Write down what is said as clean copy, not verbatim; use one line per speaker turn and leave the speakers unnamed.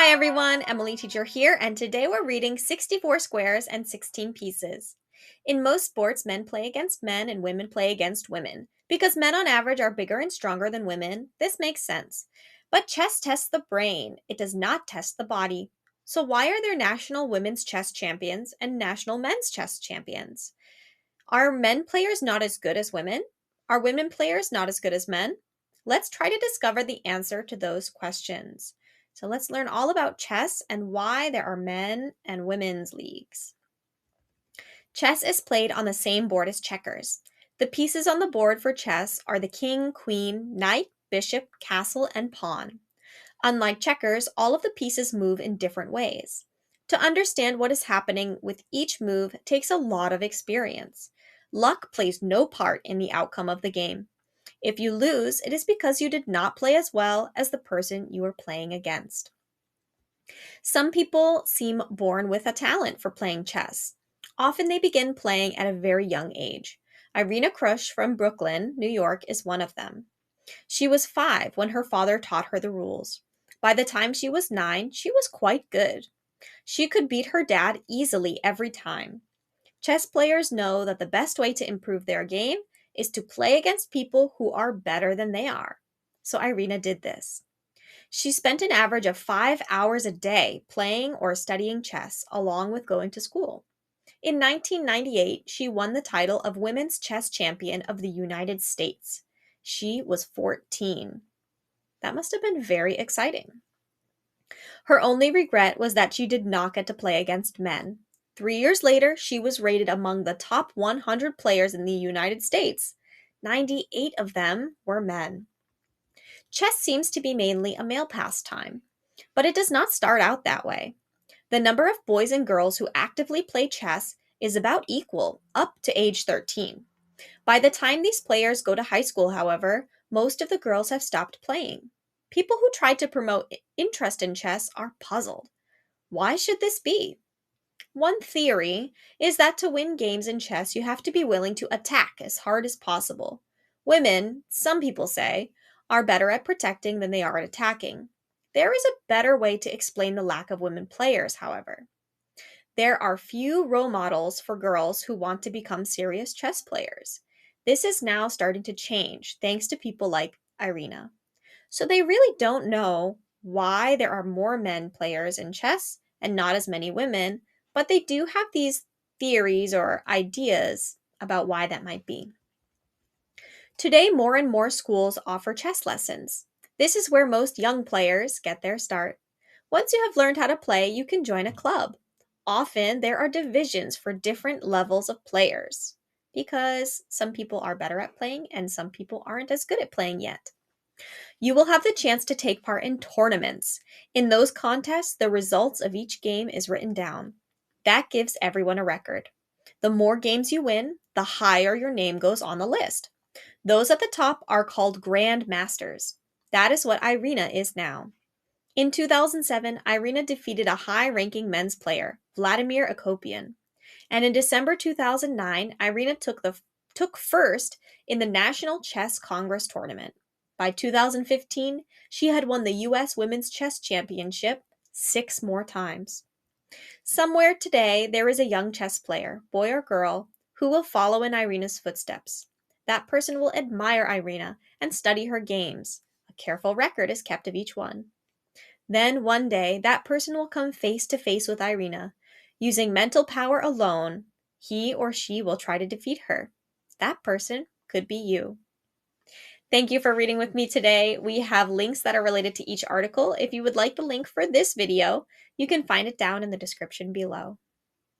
Hi everyone, Emily Teacher here, and today we're reading 64 Squares and 16 Pieces. In most sports, men play against men and women play against women. Because men on average are bigger and stronger than women, this makes sense. But chess tests the brain, it does not test the body. So why are there national women's chess champions and national men's chess champions? Are men players not as good as women? Are women players not as good as men? Let's try to discover the answer to those questions. So let's learn all about chess and why there are men and women's leagues. Chess is played on the same board as checkers. The pieces on the board for chess are the king, queen, knight, bishop, castle, and pawn. Unlike checkers, all of the pieces move in different ways. To understand what is happening with each move takes a lot of experience. Luck plays no part in the outcome of the game. If you lose, it is because you did not play as well as the person you were playing against. Some people seem born with a talent for playing chess. Often they begin playing at a very young age. Irina Krush from Brooklyn, New York, is one of them. She was 5 when her father taught her the rules. By the time she was 9, she was quite good. She could beat her dad easily every time. Chess players know that the best way to improve their game is to play against people who are better than they are. So Irina did this. She spent an average of 5 hours a day playing or studying chess, along with going to school. In 1998, she won the title of Women's Chess Champion of the United States. She was 14. That must have been very exciting. Her only regret was that she did not get to play against men. 3 years later, she was rated among the top 100 players in the United States. 98 of them were men. Chess seems to be mainly a male pastime, but it does not start out that way. The number of boys and girls who actively play chess is about equal, up to age 13. By the time these players go to high school, however, most of the girls have stopped playing. People who try to promote interest in chess are puzzled. Why should this be? One theory is that to win games in chess, you have to be willing to attack as hard as possible. Women, some people say, are better at protecting than they are at attacking. There is a better way to explain the lack of women players, however. There are few role models for girls who want to become serious chess players. This is now starting to change thanks to people like Irina. So they really don't know why there are more men players in chess and not as many women, but they do have these theories or ideas about why that might be. Today, more and more schools offer chess lessons. This is where most young players get their start. Once you have learned how to play, you can join a club. Often, there are divisions for different levels of players because some people are better at playing and some people aren't as good at playing yet. You will have the chance to take part in tournaments. In those contests, the results of each game is written down. That gives everyone a record. The more games you win, the higher your name goes on the list. Those at the top are called Grand Masters. That is what Irina is now. In 2007, Irina defeated a high-ranking men's player, Vladimir Akopian. And in December 2009, Irina took first in the National Chess Congress tournament. By 2015, she had won the US Women's Chess Championship 6 more times. Somewhere today, there is a young chess player, boy or girl, who will follow in Irina's footsteps. That person will admire Irina and study her games. A careful record is kept of each one. Then one day, that person will come face to face with Irina. Using mental power alone, he or she will try to defeat her. That person could be you. Thank you for reading with me today. We have links that are related to each article. If you would like the link for this video, you can find it down in the description below.